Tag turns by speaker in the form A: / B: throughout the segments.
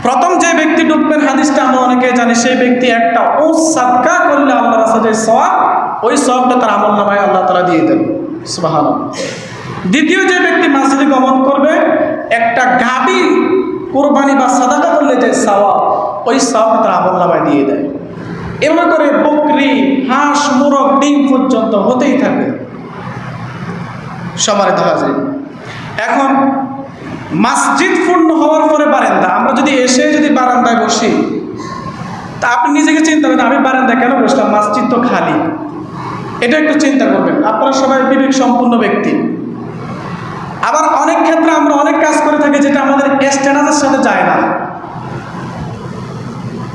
A: প্রথম যে ব্যক্তি ডুববেন হাদিসটা আমরা অনেকে জানি, সেই ব্যক্তি একটা উট সাদকা করলে আল্লাহ রাসূলের যে সওয়াব, ওই সওয়াবটা তার আমলনামায় আল্লাহ তাআলা দিয়ে দেন। সুবহানাল্লাহ। দ্বিতীয় যে ব্যক্তি মসজিদে গমন করবে, একটা গাভী কুরবানি বা সাদাকা করলে যে সওয়াব, ওই সওয়াবটা তার আমলনামায় দিয়ে দেয়। এভাবে করে বকরি, হাঁস, মোরগ, ডিম পর্যন্ত হতেই থাকে। সম্মানিত হাজির, এখন মসজিদ পূর্ণ হওয়ার পরে বারান্দা, আমরা যদি এসে যদি বারান্দায় বসি, তা আপনি নিজেকে চিন্তা করেন, আমি বারান্দায় কেন বসলাম, মসজিদ তো খালি। এটা একটু চিন্তা করবেন। আপনারা সবাই বিবেক সম্পন্ন ব্যক্তি। আবার অনেক ক্ষেত্রে আমরা অনেক কাজ করে থাকি যেটা আমাদের স্ট্যাটাসের সাথে যায় না।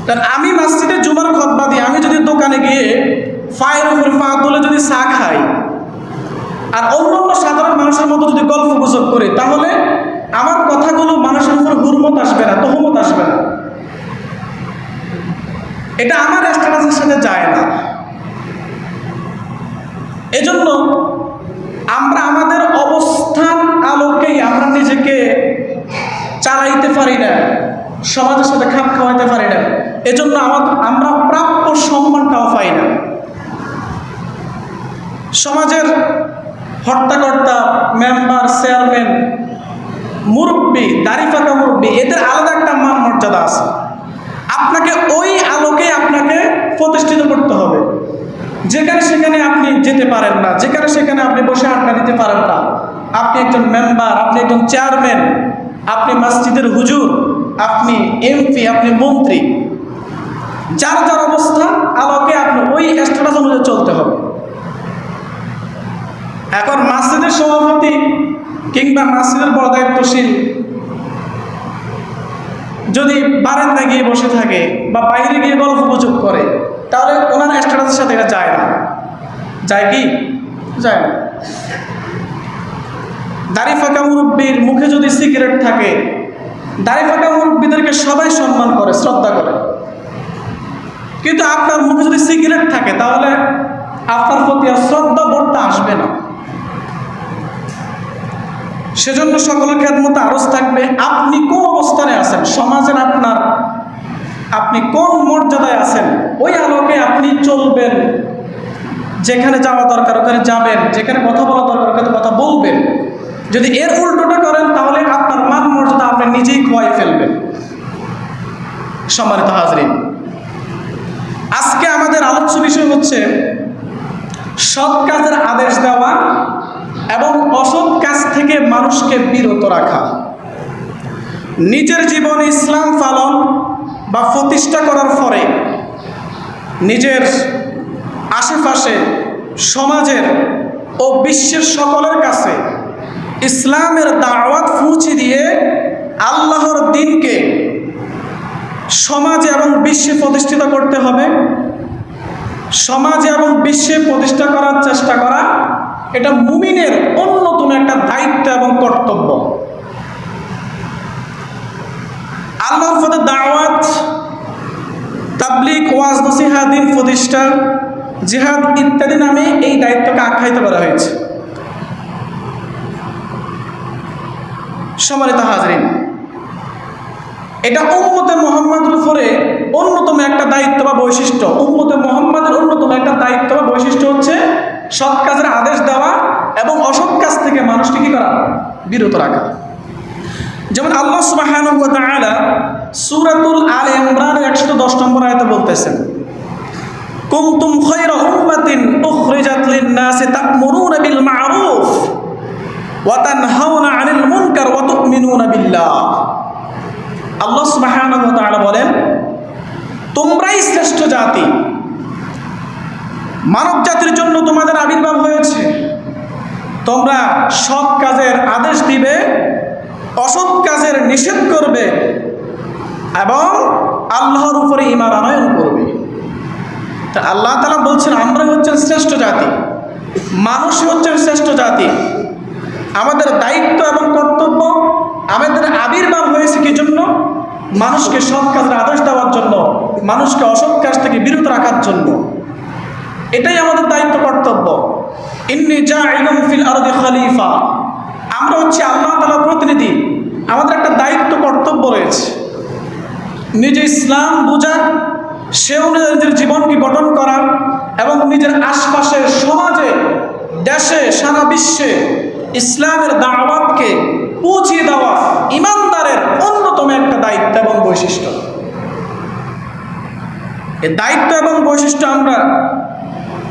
A: কারণ আমি মসজিদে জুমার খুতবা দিই, আমি যদি দোকানে গিয়ে ফায়ের উপরে পা তুলে যদি চা খাই আর অন্যান্য সাধারণ মানুষের মতো যদি গল্প গুজব করি, তাহলে আমার কথাগুলো মানুষের উপর হুরমত আসবে না, তহমত আসবে না। এটা আমার স্ট্যাটাসের সাথে যায় না। এজন্য আমরা আমাদের অবস্থান আলোকেই আমরা নিজেকে চালাইতে পারি না, সমাজের সাথে খাপ খাওয়াইতে পারি না। এজন্য আমরা প্রাপ্য সম্মানটাও পাই না। সমাজের হর্তাকর্তা, মেম্বার, চেয়ারম্যান, মুরব্বী, দাড়ি পাকা মুরব্বী, এদের আলাদা একটা মান মর্যাদা আছে। আপনাকে ওই আলোকে আপনাকে প্রতিষ্ঠিত করতে হবে। যেখানে সেখানে আপনি যেতে পারেন না, যেখানে সেখানে আপনি বসে আড্ডা দিতে পারেন না। আপনি একজন মেম্বার, আপনি একজন চেয়ারম্যান, আপনি মসজিদের হুজুর, আপনি এমপি, আপনি মন্ত্রী, যার যার অবস্থান আলোকে আপনি ওই স্ট্যাটাস অনুযায়ী চলতে হবে। এখন মসজিদের সভাপতি কিংবা মসজিদের বড় দায়িত্বশীল যদি বারান্দায় গিয়ে বসে থাকে বা বাইরে গিয়ে গল্প গুজব করে, তাহলে ওনার স্ট্যাটাসের সাথে এটা যায় না। যায় কি? যায় না। দাড়ি ফাঁকা মুরব্বীর মুখে যদি সিগারেট থাকে, দাড়ি ফাঁকা মুরব্বীদেরকে সবাই সম্মান করে, শ্রদ্ধা করে। কিন্তু আপনার মুখে যদি সিগারেট থাকে, তাহলে আপনার প্রতি আর শ্রদ্ধা বোধটা আসবে না। সেজন্য সকলের খেদমতে আরজ থাকবে, আপনি কোন অবস্থানে আছেন সমাজের, আপনি কোন মর্যাদায় আছেন, ওই আলোকে আপনি চলবেন। যেখানে যাওয়া দরকার ওখানে যাবেন, যেখানে কথা বলা দরকার ওখানে কথা বলবেন। যদি এর উল্টোটা করেন, তাহলে আপনার মান মর্যাদা আপনি নিজেই খোয়াই ফেলবেন। সম্মানিত হাজরিন, আজকে আমাদের আলোচ্য বিষয় হচ্ছে সৎ কাজের আদেশ দেওয়া এবং অসৎ কাজ থেকে মানুষকে বিরত রাখা। নিজের জীবনে ইসলাম পালন বা প্রতিষ্ঠা করার পরে নিজের আশেপাশে, সমাজের ও বিশ্বের সকলের কাছে ইসলামের দাওয়াত পৌঁছে দিয়ে আল্লাহর দ্বীনকে সমাজে এবং বিশ্বে প্রতিষ্ঠিত করতে হবে। সমাজে এবং বিশ্বে প্রতিষ্ঠা করার চেষ্টা করা, এটা মুমিনের অন্যতম একটা দায়িত্ব এবং কর্তব্য। আল্লাহর পথে দাওয়াত, তাবলীগ, ওয়াজ, নসিহত, দ্বীন প্রতিষ্ঠা, জিহাদ ইত্যাদি নামে এই দায়িত্বকে আখ্যায়িত করা হয়েছে। সম্মানিত হাজরিন, এটা উম্মতে মুহাম্মাদের উপরে অন্যতম একটা দায়িত্ব বা বৈশিষ্ট্য। উম্মতে মুহাম্মাদের অন্যতম একটা দায়িত্ব বা বৈশিষ্ট্য হচ্ছে সৎ কাজের আদেশ দেওয়া এবং অসৎ কাজ থেকে মানুষকে কি করা? বিরত রাখা। যেমন আল্লাহ সুবহানাহু ওয়া তাআলা সূরাতুল আলে ইমরানের 110 নম্বর আয়াতে বলতেছেন, কুনতুম খায়রা উম্মাতিন উখরিজাত লিন-নাসি তা'মুরুনা বিল মা'রুফ ওয়া তানহাউনা আনিল মুনকার ওয়া তু'মিনুনা বিল্লাহ। আল্লাহ সুবহানাহু ওয়া তাআলা বলেন, তোমরাই শ্রেষ্ঠ জাতি, মানব জাতির জন্য তোমাদের আবির্ভাব হয়েছে। তোমরা সৎ কাজের আদেশ দিবে, অসৎ কাজের নিষেধ করবে এবং আল্লাহর উপরে ঈমান আনয়ন করবে। তা আল্লাহ তাআলা বলছেন, আমরা হচ্ছেন শ্রেষ্ঠ জাতি, মানুষ হচ্ছেন শ্রেষ্ঠ জাতি। আমাদের দায়িত্ব এবং কর্তব্য, আমাদের আবির্ভাব হয়েছে কি জন্য? মানুষকে সৎ কাজের আদেশ দেওয়ার জন্য, মানুষকে অসৎ কাজ থেকে বিরত রাখার জন্য। এটাই আমাদের দায়িত্ব, কর্তব্য। ইন্নী জাইলুন ফিল আরদি খলিফা, আমরা হচ্ছে আল্লাহ তাআলার প্রতিনিধি। আমাদের একটা দায়িত্ব, কর্তব্য রয়েছে। নিজে ইসলাম বোঝা, সে অনুযায়ী নিজের জীবনকে গঠন করা এবং নিজের আশপাশের সমাজে, দেশে, সারা বিশ্বে ইসলামের দাওয়াতকে পৌঁছে দেওয়া ইমানদারের অন্যতম একটা দায়িত্ব এবং বৈশিষ্ট্য। এই দায়িত্ব এবং বৈশিষ্ট্য আমরা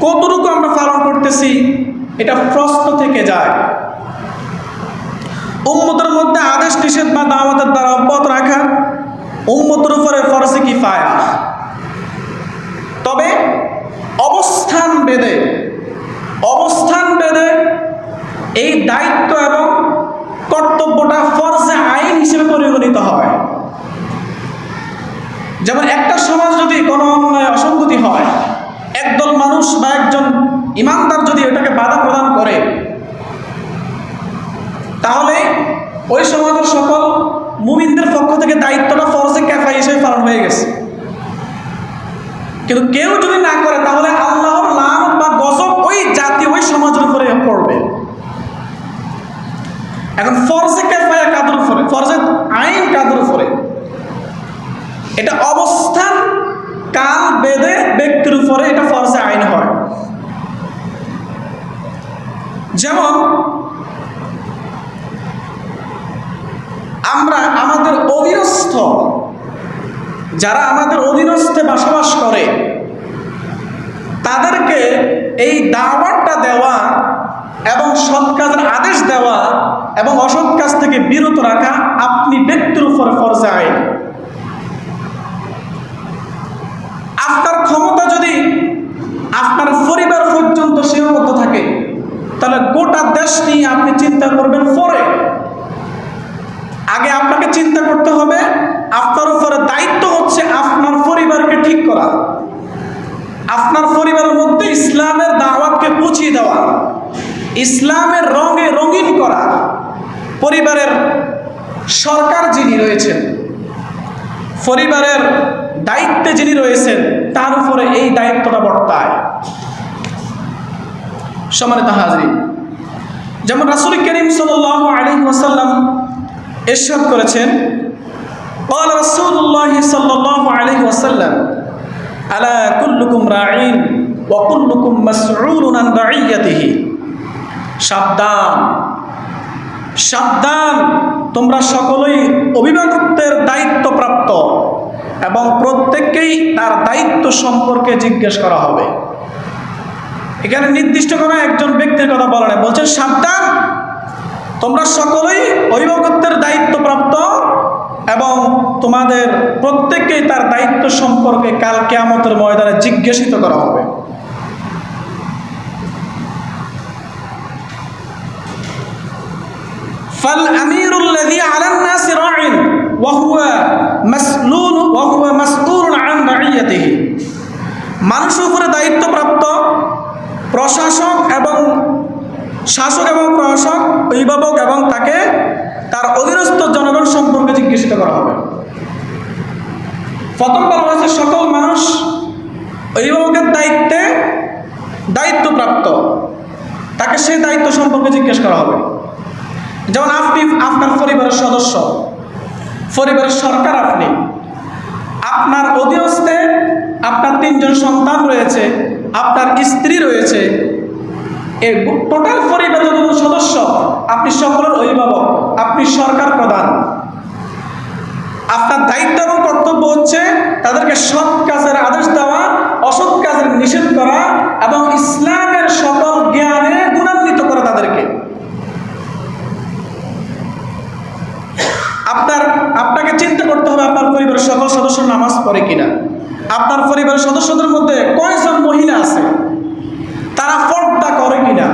A: কতটুকু আমরা পালন করতেছি, এটা প্রশ্ন থেকে যায়। উম্মতের মধ্যে আদেশ নিষেধ বা দাওয়াতের দ্বারা অব্যাহত রাখা উম্মতের উপরে ফরজে কিফায়া। তবে অবস্থান ভেদে এই দায়িত্ব এবং কর্তব্যটা ফরজে আইন হিসেবে পরিগণিত হয়। যেমন একটা সমাজ যদি কোনো অন্যায় অসঙ্গতি হয়, একদল মানুষ বা একজন ইমানদার যদি এটাকে বাধা প্রদান করে, তাহলে ওই সমাজের সকল মুমিনদের পক্ষ থেকে দায়িত্বটা ফরজে কিফায়া হিসেবে পালন হয়ে গেছে। কিন্তু কেউ যদি না করে, তাহলে আল্লাহর লানত বা গজব ওই জাতি, ওই সমাজের উপরে পড়বে। এখন ফরজে কিফায়া কাদের উপরে, ফরজে আইন কাদের উপরে? এটা অবস্থান কাল বেদে ব্যক্তির উপরে এটা ফরজে আইন হয়। যেমন আমরা আমাদের অধীনস্থ, যারা আমাদের অধীনস্থে বসবাস করে, তাদেরকে এই দাওয়াতটা দেওয়া এবং সৎ কাজের আদেশ দেওয়া এবং অসৎ কাজ থেকে বিরত রাখা আপনি ব্যক্তির উপরে ফরজে আইন। আপনার ক্ষমতা যদি আপনার পরিবার পর্যন্ত সীমাবদ্ধ থাকে, তাহলে গোটা দেশ নিয়ে আপনি চিন্তা করবেন পরে। আগে আপনাকে চিন্তা করতে হবে, আপনার উপরে দায়িত্ব হচ্ছে আপনার পরিবারকে ঠিক করা, আপনার পরিবারের মধ্যে ইসলামের দাওয়াতকে পৌঁছিয়ে দেওয়া, ইসলামের রঙে রঙিন করা। পরিবারের সরকার যিনি রয়েছেন, পরিবারের দায়িত্বে যিনি রয়েছেন, তার উপরে এই দায়িত্বটা বর্তায়। সম্মানিত হাজরিন, যেমন রাসূল করিম সাল্লাল্লাহু আলাইহি ওয়াসাল্লাম ইরশাদ করেছেন, قال رسول الله صلى الله عليه وسلم ألا كلكم راع وكلكم مسؤول عن رعيته। সাবধান সাবধান, তোমরা সকলেই অভিভাবকত্বের দায়িত্বপ্রাপ্ত এবং প্রত্যেককেই তার দায়িত্ব সম্পর্কে জিজ্ঞেস করা হবে। এখানে নির্দিষ্ট কোনো একজন ব্যক্তির কথা বলা নেই, বলছেন সাবধান, তোমরা সকলেই অভিভাবকত্বের দায়িত্বপ্রাপ্ত এবং তোমাদের প্রত্যেককেই তার দায়িত্ব সম্পর্কে কাল কিয়ামতের ময়দানে জিজ্ঞাসিত করা হবে। ফাল আমিরুল্লাযী আলান নাসি রা'ইন ওয়া হুয়া মাসউলুন আন রা'ইয়াতিহি। মানুষের উপরে দায়িত্বপ্রাপ্ত প্রশাসক এবং শাসক এবং প্রশাসক, অভিভাবক এবং তাকে তার অধীনস্থ জনগণ সম্পর্কে জিজ্ঞাসিত করা হবে। প্রথম বলা হয়েছে সকল মানুষ অভিভাবকের দায়িত্বপ্রাপ্ত, তাকে সেই দায়িত্ব সম্পর্কে জিজ্ঞেস করা হবে। যেমন আপনি আপনার পরিবারের সদস্য, পরিবারের সরকার, আপনি আপনার অধীনস্থে আপনার 3 জন সন্তান রয়েছে, আপনার স্ত্রী রয়েছে, এই টোটাল পরিবারের সদস্য, আপনি সকলের অভিভাবক, আপনি সরকার প্রধান। আপনার দায়িত্ব এবং কর্তব্য হচ্ছে তাদেরকে সৎ কাজের আদেশ দেওয়া, অসৎ কাজের নিষেধ করা এবং ইসলামের সকল জ্ঞানে গুণান্বিত করা তাদেরকে। আপনাকে চিন্তা করতে হবে আপনার পরিবারের সকল সদস্য নামাজ পড়ে কিনা, আপনার পরিবারের সদস্যদের মধ্যে কয়জন মহিলা আছে, তারা পর্দা করে কিনা,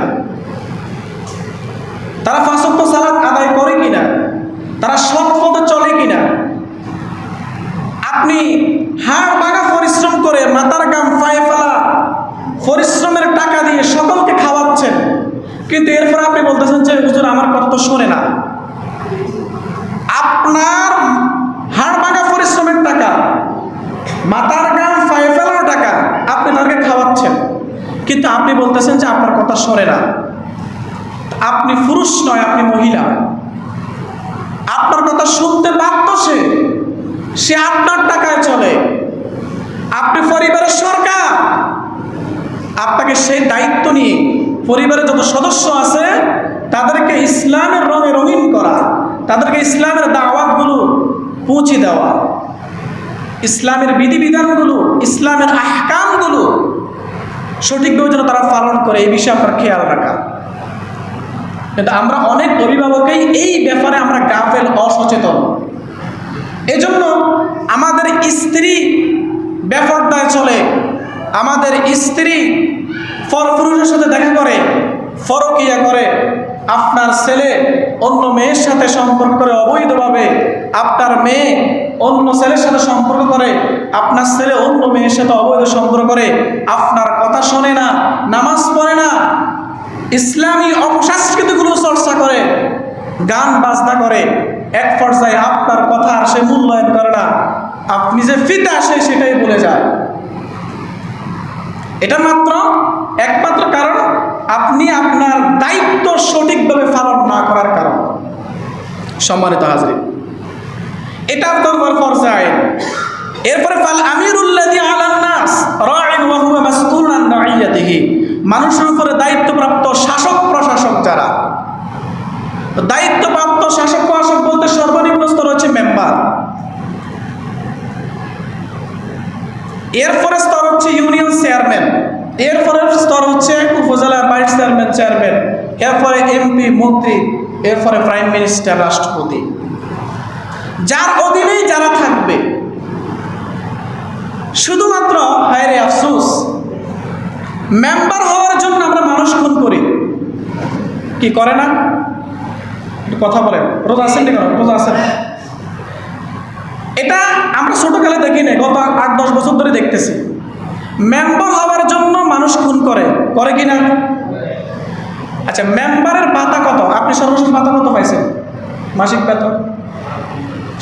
A: তারা 5 ওয়াক্ত সালাত আদায় করে কিনা, তারা সৎ পথে চলে কিনা। আপনি হাড় ভাঙা পরিশ্রম করে মাথার ঘাম পায়ে ফেলা পরিশ্রমের টাকা দিয়ে সকলকে খাওয়াচ্ছেন, কিন্তু এরপর আপনি বলতেছেন যে হুজুর আমার কথা তো শোনে না। আপনার হাড় ভাঙা পরিশ্রমের টাকা, মাথার ঘাম পায়ে ফেলার টাকা আপনি তাদেরকে খাওয়াচ্ছেন, কিন্তু আপনি বলতেছেন যে আপনার কথা শোনে না। আপনি পুরুষ নয়, আপনি মহিলা, আপনার কথা শুনতে বাধ্য সে, সে আপনার টাকায় চলে, আপনি পরিবারের সরকার, আপনাকে সেই দায়িত্ব নিয়ে পরিবারের যত সদস্য আছে তাদেরকে ইসলামের রঙে রঙিন করা, তাদেরকে ইসলামের দাওয়াতগুলো পৌঁছে দেওয়া, ইসলামের বিধিবিধানগুলো, ইসলামের আহকামগুলো সঠিকভাবে যেন তারা পালন করে, এই বিষয়ে আপনার খেয়াল রাখা। কিন্তু আমরা অনেক অভিভাবকই এই ব্যাপারে আমরা গাফেল, অসচেতন। এজন্য আমাদের স্ত্রী বেপরদায় চলে, আমাদের স্ত্রী পরপুরুষের সাথে দেখা করে, পরকীয়া করে, আপনার ছেলে অন্য মেয়ের সাথে সম্পর্ক করে অবৈধভাবে, আপনার মেয়ে অন্য ছেলের সাথে সম্পর্ক করে, আপনার ছেলে অন্য মেয়ের সাথে অবৈধ সম্পর্ক করে, আপনার কথা শোনে না, নামাজ পড়ে না, ইসলামী অপসংস্কৃতিগুলো চর্চা করে, গান বাজনা করে, এক পর্যায়ে আপনার কথা আর সে মূল্যায়ন করে না, আপনি যে ফিতা আসে সেটাই বলে যায়। এটা একমাত্র কারণ আপনি আপনার দায়িত্ব সঠিকভাবে পালন না করার কারণ। সম্মানিত হাজরিন, এটা আপনার ফরজে আইন। এরপরে ফাল আমিরুল্লাযী আলান নাস রাঈন ওয়া হুয়া মাসউলুন আন রাইয়াতিহি, মানুষের উপরে দায়িত্বপ্রাপ্ত শাসক প্রশাসক যারা, দায়িত্বপ্রাপ্ত শাসক প্রশাসক বলতে সর্বনিম্ন স্তর হচ্ছে মেম্বার, এরপরে স্তর হচ্ছে ইউনিয়ন চেয়ারম্যান, এরপরে স্তর হচ্ছে উপজেলা ভাইস চেয়ারম্যান, চেয়ারম্যান, এরপরে এমপি, মন্ত্রী, এরপরে প্রাইম মিনিস্টার, রাষ্ট্রপতি, যার অধীনেই যারা থাকবে। শুধুমাত্র হায়রে আফসোস, মেম্বার হওয়ার জন্য আমরা মানুষ খুন করি, কি করে না? একটু কথা বলেন, রোজা আছেন না? রোজা আছেন? এটা আমরা ছোটকালে দেখি না, গত 8-10 বছর ধরে দেখতেছি। মেম্বার হওয়ার জন্য মানুষ খুন করে, করে কি না? আচ্ছা, মেম্বারের ভাতা কত? আপনি সর্বশেষ ভাতা কত পাইছেন? মাসিক বেতন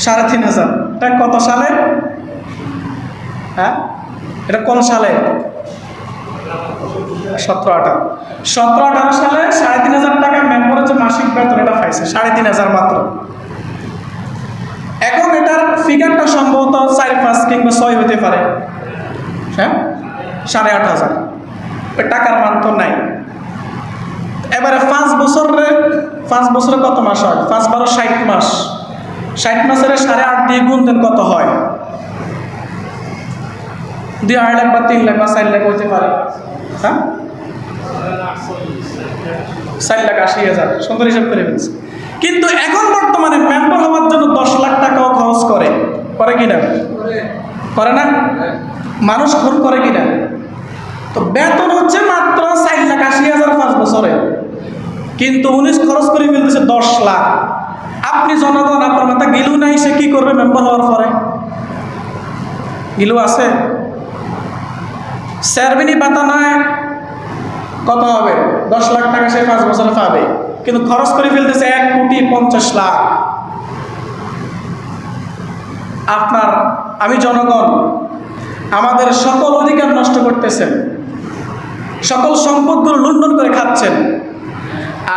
A: 3,500। এটা কত সালে? হ্যাঁ, এটা কোন সালে? 17-18 সালে 3,500 টাকা মেম্বারের যে মাসিক বেতন এটা পাইছে, 3,500 মাত্র। এখন এটার ফিগারটা সম্ভবত 4, 5 কিংবা 6 হতে পারে। হ্যাঁ, 8,500 টাকার মান তো নাই। এবারে 5 বছরে কত মাস হয়? 5-12 60 মাস। 60 মাসের 8.5 দিয়ে গুণ দেন, কত হয়? 2-2.5 লাখ বা 3 লাখ বা 4 লাখ হতে পারে। হ্যাঁ, 4,80,000 সুন্দর হিসাব করে ফেলছে। কিন্তু এখন বর্তমানে মেম্বার হওয়ার জন্য 10 লাখ টাকাও খরচ করে কিনা? করে না? মানুষ খুন করে কিনা? তো বেতন হচ্ছে মাত্র 4,80,000 5 বছরে, কিন্তু উনি খরচ করে ফেলতেছে 10 লাখ। আপনি জনগণ, আপনার মাথা গিলু নাই, সে কি করবে মেম্বার হওয়ার পরে? গিলু আছে? চেয়ারম্যানই পাতা নয়, কত হবে? 10 লাখ টাকা সে 5 বছরে পাবে, কিন্তু খরচ করে ফেলতেছে 1,50,00,000 লাখ। আমি জনগণ, আমাদের সকল অধিকার নষ্ট করতেছেন, সকল সম্পদগুলো লুণ্ঠন করে খাচ্ছেন,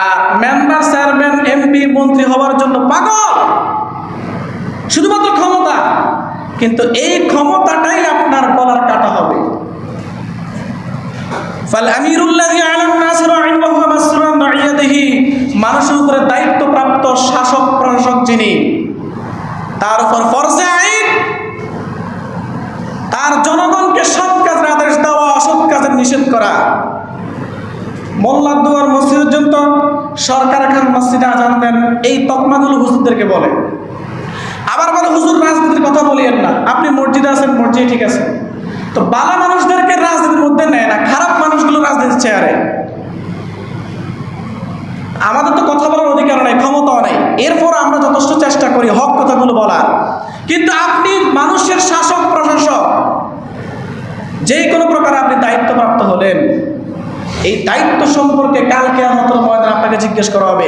A: আর মেম্বার, চেয়ারম্যান, এমপি, মন্ত্রী হওয়ার জন্য পাগল, শুধুমাত্র ক্ষমতা। কিন্তু এই ক্ষমতাটাই আপনার গলার কাটা হবে। ফাল আমিরুল্লাযী আলান নাস রাঈন ওয়া হুয়া মাসউলুন আন রাইয়াতিহি, মানুষের উপরে দায়িত্বপ্রাপ্ত শাসক প্রশাসক যিনি, তার উপর ফরজে আইন তার জনগণকে সৎ কাজের আদেশ দেওয়া, অসৎ কাজের নিষেধ করা। মোল্লার দুয়ার মসজিদ পর্যন্ত সরকার খান মসজিদে আজান দেন, এই তকমাগুলো হুজুরদেরকে বলে। আবার বলে হুজুর রাজনীতির কথা বলিয়েন না, আপনি মসজিদে আছেন, মসজিদ ঠিক আছে। তো ভালো মানুষদেরকে রাজনীতির মধ্যে নেয় না, খারাপ মানুষগুলো রাজনীতির চেয়ারে। আমাদের তো কথা বলার অধিকার নেই, ক্ষমতাও নেই, এরপর আমরা যথেষ্ট চেষ্টা করি হক কথাগুলো বলার। কিন্তু আপনি মানুষের শাসক প্রশাসক, যে কোনো প্রকার আপনি দায়িত্বপ্রাপ্ত হলেন, এই দায়িত্ব সম্পর্কে কাল কিয়ামতের ময়দানে আপনাকে জিজ্ঞেস করা হবে।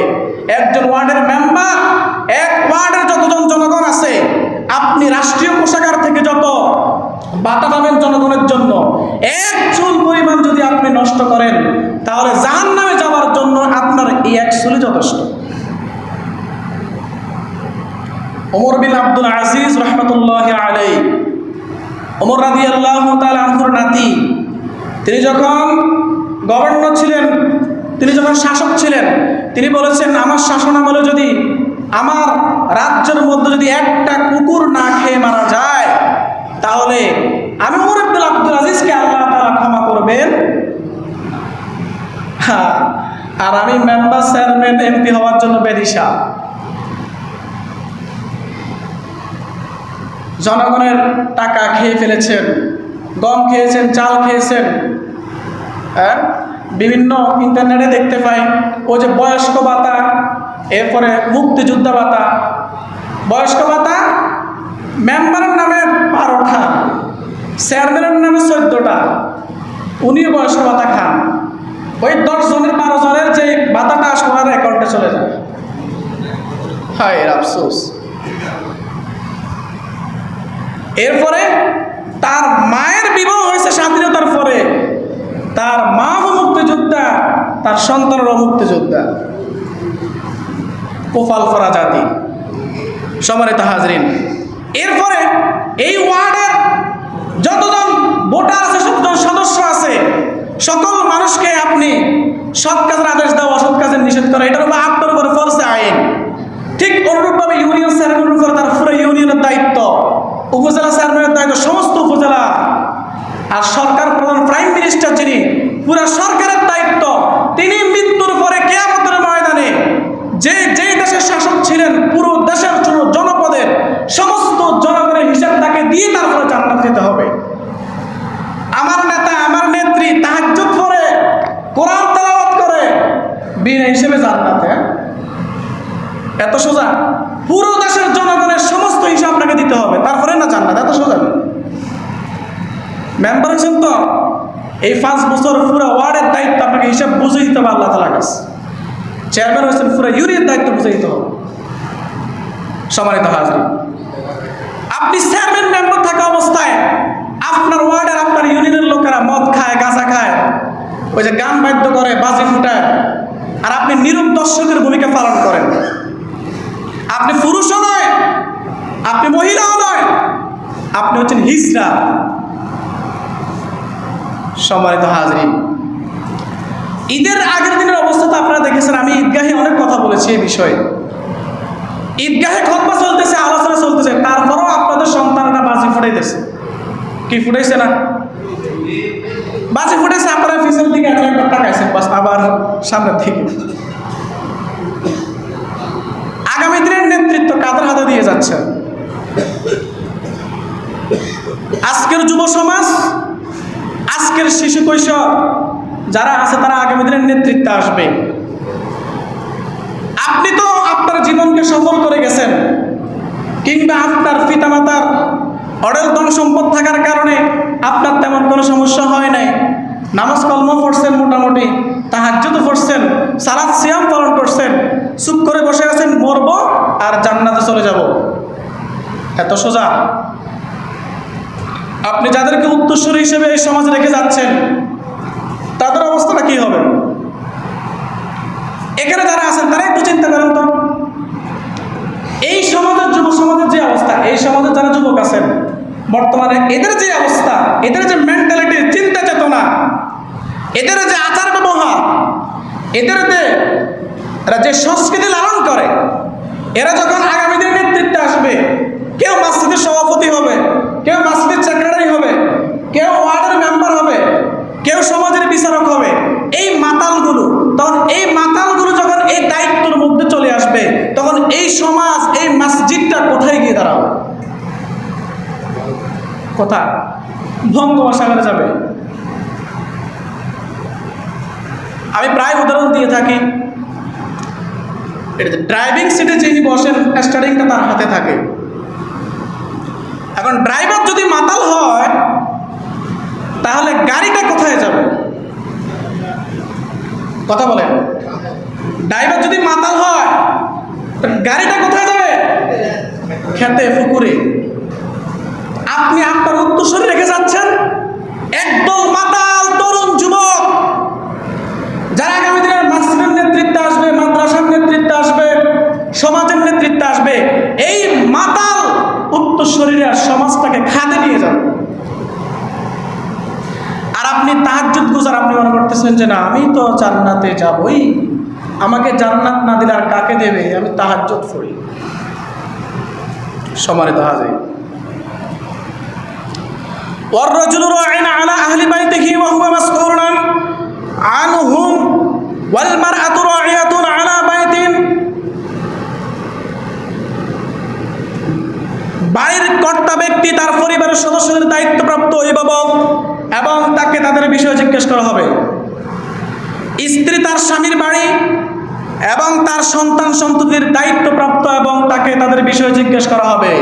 A: একজন ওয়ার্ডের মেম্বার, এক ওয়ার্ডের যতজন জনগণ আছে, আপনি রাষ্ট্রীয় কোষাগার থেকে যত বাটা পাবেন জনগণের জন্য, এক চুল পরিমাণ যদি আপনি নষ্ট করেন, তাহলে জাহান্নামে যাওয়ার জন্য আপনার এই এক চুলই যথেষ্ট। ওমর বিন আব্দুল আজিজ রহমতুল্লাহি আলাইহি, ওমর রাদিয়াল্লাহু তাআলা আনহুর নাতি, তিনি যখন গভর্নর ছিলেন, তিনি যখন শাসক ছিলেন, তিনি বলেছেন আমার শাসনামলে যদি আমার রাজ্যের মধ্যে যদি একটা কুকুর না খেয়ে মারা যায়, তাহলে আমি ওমর ইবনে আব্দুল আজিজকে আল্লাহ তাআলা ক্ষমা করবেন, আর আমি মেম্বার, চেয়ারম্যান, এমপি হওয়ার জন্য বেদিশা। জনগণের টাকা খেয়ে ফেলেছেন, গম খেয়েছেন, চাল খেয়েছেন। বিভিন্ন ইন্টারনেটে দেখতে পাই ও যে বয়স্ক ভাতা, এরপরে মুক্তিযোদ্ধা ভাতা। বয়স্ক ভাতা মেম্বারের নামে 12টা, চেয়ারম্যানের নামে 14টা, উনিও বয়স্ক ভাতা খান। ওই 10 জনের 12 জনের যে ভাতাটা সবার অ্যাকাউন্টে চলে যায়। হায় আফসোস। এরপরে তার মায়ের বিবাহ হয়েছে স্বাধীনতার পরে, তার মাও মুক্তিযোদ্ধা, তার সন্তানেরও মুক্তিযোদ্ধা। কোফাল ফরা জাতি। সম্মানিত হাজরিন, এরপরে এই ওয়ার্ডের যতজন ভোটার আছে, যতজন সদস্য আছে, সকল মানুষকে আপনি সৎ কাজের আদেশ দেওয়া, অসৎ কাজের নিষেধ করা, এটার উপর আপনার উপরে ফরজে আইন। ঠিক অনুরূপভাবে ইউনিয়ন চেয়ারম্যানের উপর তার পুরো ইউনিয়নের দায়িত্ব, উপজেলা চেয়ারম্যানের দায়িত্ব, সমস্ত উপজেলা, আর সরকার প্রধান প্রাইম মিনিস্টার যিনি, পুরো সরকারের দায়িত্ব। তিনি মৃত্যুর পরে কিয়ামতের ময়দানে যে দেশের শাসক ছিলেন, পুরো দেশের জনপদের সমস্ত জনগণের হিসাব তাকে দিয়ে তারপরে জান্নাত যেতে হবে। আমার নেতা, আমার নেত্রী তাহাজ্জুদ পড়ে, কোরআন তেলাওয়াত করে, বিনা হিসেবে জান্নাতে। এত সোজা? পুরো দেশের জনগণের সমস্ত হিসাব আপনাকে দিতে হবে, তারপরে না জান্নাত। এত সোজা? মেম্বার হয়েছেন তো, এই 5 বছর পুরো ওয়ার্ডের দায়িত্ব আপনাকে হিসাব বুঝে দিতে হবে আল্লাহ তাআলার কাছে। চেয়ারম্যান হয়েছেন, পুরো ইউনিয়নের দায়িত্ব বুঝে দিতে হবে। সম্মানিত হাজরিন, আপনি চেয়ারম্যান মেম্বার থাকা অবস্থায় আপনার ওয়ার্ডের, আপনার ইউনিয়নের লোকেরা মদ খায়, গাঁজা খায়, ওই যে গান বাদ্য করে, বাজি ফুটায়, আর আপনি নীরব দর্শকের ভূমিকা পালন করেন। আপনি পুরুষও নয়, আপনি মহিলাও নয়, আপনি হচ্ছেন হিজড়া। সম্মানিত হাজরিন, ঈদের আগের দিনের অবস্থা তো আপনারা দেখেছেন। আমি ঈদগাহে অনেক কথা বলেছি এই বিষয়ে। ঈদগাহে খুতবা চলতেছে, আলোচনা চলতেছে, তারপরেও আপনাদের সন্তানরা বাজি ফুটাইতেছে। কি ফুটাইছে না? বাজি ফুটাইছে। আপনারা পিছনের দিকে একবার তাকাইছেন, বাস আবার সামনের দিকে। আগামী দিনের নেতৃত্ব কাদের হাতে দিয়ে যাচ্ছে? আজকের যুব সমাজ, আজকের শিশু কৈশোর যারা আছে, তারা আগামী দিনের নেতৃত্বে আসবে। আপনি তো আপনার জীবনকে সফল করে গেছেন, কিংবা আপনার পিতামাতার অঢেল ধন সম্পদ থাকার কারণে আপনার তেমন কোনো সমস্যা হয় নাই। নামাজ কলমা পড়ছেন, মোটামুটি তাহাজ্জুদও পড়ছেন, সালাত সিয়াম পালন করছেন, চুপ করে বসে আছেন, মরব আর জান্নাতে চলে যাব। এত সোজা? আপনি যাদেরকে উত্তরসূরি হিসেবে এই সমাজে রেখে যাচ্ছেন, তাদের অবস্থাটা কি হবে? এখানে যারা আছেন তারা একটু চিন্তা করেন তো। এই সমাজের, যুব সমাজের যে অবস্থা, এই সমাজের যারা যুবক আছেন বর্তমানে, এদের যে অবস্থা, এদের যে মেন্টালিটি, চিন্তা চেতনা, এদের যে আচার ব্যবহার, এদের যে সংস্কৃতি লালন করে, এরা যখন আগামী দিনের নেতৃত্বে আসবে, কেউ মসজিদের সভাপতি হবে, কেউ মসজিদের সেক্রেটারি হবে, কেউ ওয়ার্ডের মেম্বার হবে, কেউ সমাজের বিচারক হবে, এই মাতালগুলো, তখন এই মাতালগুলো যখন এই দায়িত্বের মধ্যে চলে আসবে, তখন এই সমাজ, এই মসজিদটা কোথায় গিয়ে দাঁড়াবে? কোথায়? বঙ্গোপসাগরে যাবে। আমি প্রায় উদাহরণ দিয়ে থাকি, ড্রাইভিং সিটে যিনি বসেন, স্টারিংটা তার হাতে থাকে। এখন ড্রাইভার যদি মাতাল হয়, তাহলে গাড়িটা কোথায় যাবে? কথা বলেন। ড্রাইভার যদি মাতাল হয়, গাড়িটা কোথায় যাবে? খেতে, পুকুরে। আপনি আপনার উত্তরসূরি রেখে যাচ্ছেন একদল মাতাল তরুণ যুবক, যারা আগামী দিনের মসজিদের নেতৃত্বে আসবে, মাদ্রাসার নেতৃত্বে আসবে, সমাজের নেতৃত্বে আসবে। এই আপনি মনে করতেছেন যে না আমি তো জান্নাতে যাবই, আমাকে জান্নাত না দিলে আর কাকে দেবে, আমি তাহাজ্জুদ পড়ি। সম্মানিত হাজির, والرجل راع على أهل بيته وهو مسؤول عنهم والمرأة راعية على بيت। বাড়ির কর্তা ব্যক্তি তার পরিবারের সদস্যদের দায়িত্বপ্রাপ্ত অভিভাবক এবং তাকে তাদের বিষয়ে জিজ্ঞেস করা হবে। স্ত্রী তার স্বামীর বাড়ি এবং তার সন্তান সন্ততির দায়িত্বপ্রাপ্ত এবং তাকে তাদের বিষয়ে জিজ্ঞেস করা হবে।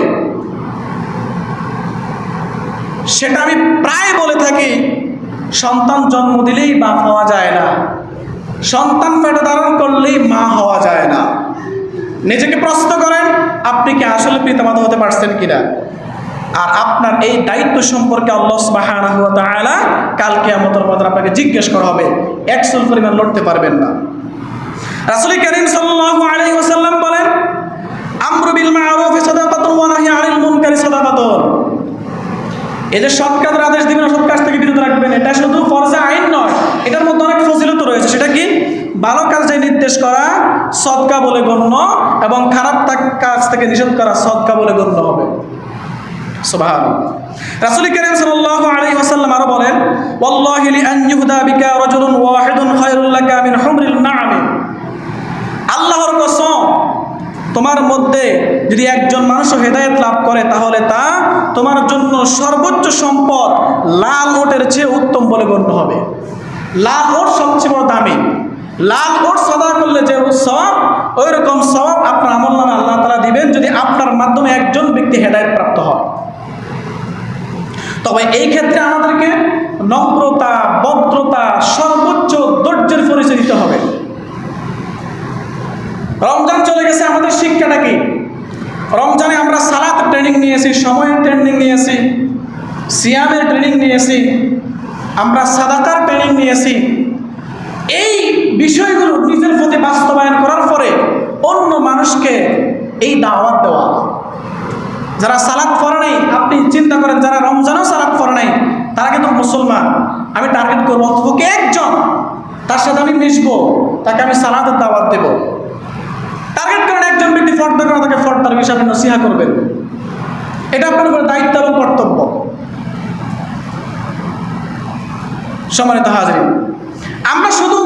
A: সেটা আমি প্রায় বলে থাকি, সন্তান জন্ম দিলেই বাপ হওয়া যায় না, সন্তান পেটে ধারণ করলেই মা হওয়া যায় না। নিজেকে প্রশ্ন করেন, আপনি কি আসলে পিতামাতা হতে পারছেন কিনা? আর আপনার এই দায়িত্ব সম্পর্কে আল্লাহ সুবহানাহু ওয়া তাআলা কাল কিয়ামতের মাঠে আপনাকে জিজ্ঞেস করা হবে। একশো পরিমাণ লড়তে পারবেন না। রাসূল কারীম সাল্লাল্লাহু আলাইহি ওয়াসাল্লাম বলেন, আমরু বিল মা'রুফ সাদাকাতুন ওয়া নাহয়ু আনিল মুনকারি সাদাকাতুন। এই যে সৎ কাজের আদেশ দিবেন, সৎ কাজ থেকে বিরত রাখবেন, এটা শুধু ফরজে আইন নয়, এটার মধ্যে অনেক ফজিলত রয়েছে। সেটা কি? ভালো কাজে নির্দেশ করা সদকা বলে গণ্য এবং খারাপ কাজ থেকে নিষেধ করা সদকা বলে গণ্য হবে। সুবহানাল্লাহ। রাসূল কারীম সাল্লাল্লাহু আলাইহি ওয়াসাল্লাম আরো বলেন, ওয়াল্লাহি লিআন ইউহদা বিকা রাজুলুন ওয়াহিদুন খায়রুল লাকা মিন হুমরিল না'ম। আল্লাহর কসম, তোমার মধ্যে যদি একজন মানুষ হেদায়েত লাভ করে তাহলে তা তোমার জন্য সর্বোচ্চ সম্পদ লাল ওটের চেয়ে উত্তম বলে গণ্য হবে। লাল ওট সবচেয়ে বড় দামি। লাল ওট সদা করলে যে সওয়াব, ওই রকম সওয়াব আপনার আমলনামে আল্লাহ তাআলা দিবেন যদি আপনার মাধ্যমে একজন ব্যক্তি হেদায়েত প্রাপ্ত হয়। তবে এই ক্ষেত্রে আমাদেরকে নম্রতা, ভদ্রতা, সর্বোচ্চ ধৈর্যের পরিচয় দিতে হবে। রমজান চলে গেছে, আমাদের শিক্ষাটা কি? রমজানে আমরা সালাতের ট্রেনিং নিয়েছি, সময়ের ট্রেনিং নিয়েছি, সিয়ামের ট্রেনিং নিয়েছি, আমরা সাদাকার ট্রেনিং নিয়েছি। এই বিষয়গুলো নিজের প্রতি বাস্তবায়ন করার পরে অন্য মানুষকে এই দাওয়াত দেওয়া। যারা সালাত পড়ে নাই, আপনি চিন্তা করেন যারা রমজানেও সালাত পড়ে নাই, তারা কিন্তু মুসলমান। আমি টার্গেট করবো অন্তত একজন, তার সাথে আমি মিশবো, তাকে আমি সালাতের দাওয়াত দেব। টার্গেট করেন একজন ব্যক্তি ফর্দা করে, তাকে ফর্দার বিষয়ে নসিহা করবেন। এটা আপনার উপরে দায়িত্ব এবং কর্তব্য। সম্মানিত হাজির, আমরা শুধু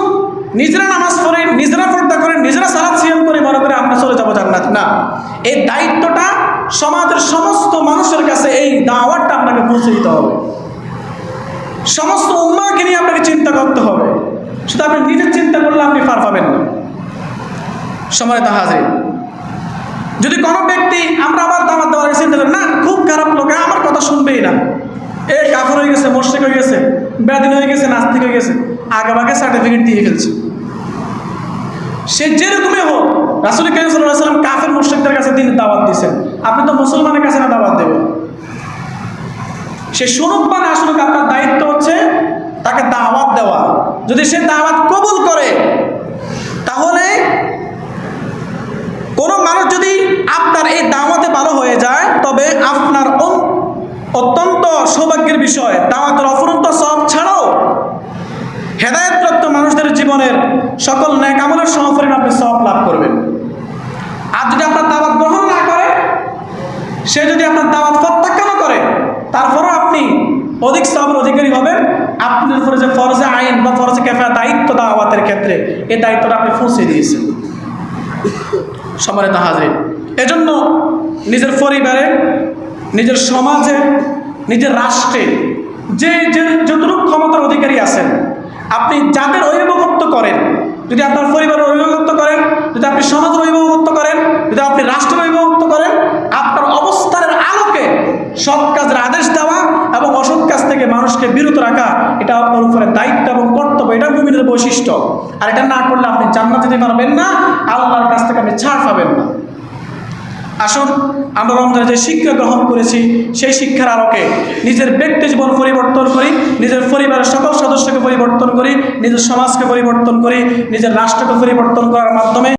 A: নিজেরা নামাজ পড়ি, নিজেরা পর্দা করেন, নিজেরা সালাত সিয়াম করি মনে করে আমরা চলে যাবো জান্নাত, না। এই দায়িত্বটা সমাজের সমস্ত মানুষের কাছে এই দাওয়াতটা আপনাকে পৌঁছে দিতে হবে। সমস্ত উম্মাহকে নিয়ে আপনাকে চিন্তা করতে হবে। শুধু আপনি নিজের চিন্তা করলে আপনি পার পাবেন না। সম্মানিত হাজির, যদি কোনো ব্যক্তি আমরা আবার দাওয়াত দেওয়ার চিন্তা করেন, না খুব খারাপ লোক, আমার কথা শুনবেই না, এ কাফের হয়ে গেছে, মুশরিক হয়ে গেছে, বেদিন হয়ে গেছে, নাস্তিক হয়ে গেছে, আগেভাগে সার্টিফিকেট দিয়ে ফেলছে, সে যেরকমই হোক। রাসূল কারীম সাল্লাল্লাহু আলাইহি ওয়াসাল্লাম কাফের মুশরিকদের কাছে দিন দাওয়াত দিয়েছেন, আপনি তো মুসলমানের কাছে না দাওয়াত দেবেন। সে শুনুক বা না শুনুক, আপনার দায়িত্ব হচ্ছে তাকে দাওয়াত দেওয়া। যদি সে দাওয়াত কবুল করে, তাহলে কোনো মানুষ যদি আপনার এই দাওয়াতে ভালো হয়ে যায়, তবে আপনার অত্যন্ত সৌভাগ্যের বিষয়, দাওয়াতের অফুরন্ত সওয়াব ছাড়াও হেদায়েতপ্রাপ্ত মানুষদের জীবনের সকল নেক আমলের সমপরিমাণ আপনি সওয়াব লাভ করবেন। আর যদি আপনার দাওয়াত গ্রহণ না করে, সে যদি আপনার দাওয়াত প্রত্যাখ্যান করে, তারপরও আপনি অধিক সওয়াবের অধিকারী হবেন। আপনার উপরে যে ফরজে আইন বা ফরজে কিফায়া দায়িত্ব দাওয়াতের ক্ষেত্রে, এই দায়িত্বটা আপনি পৌঁছে দিয়েছেন। সম্মানিত হাজির, এজন্য নিজের পরিবারে, নিজের সমাজে, নিজের রাষ্ট্রে যে যতটুকু ক্ষমতার অধিকারী আছেন, আপনি যাদের অভিভাবকত্ব করেন, যদি আপনার পরিবারের অভিভাবকত্ব করেন, যদি আপনি সমাজের অভিভাবকত্ব করেন, যদি আপনি রাষ্ট্রের অভিভাবকত্ব করেন, আপনার অবস্থানের আলোকে সৎ কাজের আদেশ দেওয়া এবং অসৎ কাজ থেকে মানুষকে বিরত রাখা, এটা আপনার উপরে দায়িত্ব এবং কর্তব্য। এটা মুমিনের বৈশিষ্ট্য। আর এটা না করলে আপনি জান্নাত যেতে পারবেন না, আল্লাহর কাছ থেকে আপনি ছাড় পাবেন না। আসুন আমরা রমজানে যে শিক্ষা গ্রহণ করেছি, সেই শিক্ষার আলোকে নিজের ব্যক্তি জীবন পরিবর্তন করি, নিজের পরিবারের সকল সদস্যকে পরিবর্তন করি, নিজের সমাজকে পরিবর্তন করি, নিজের রাষ্ট্রকে পরিবর্তন করার মাধ্যমে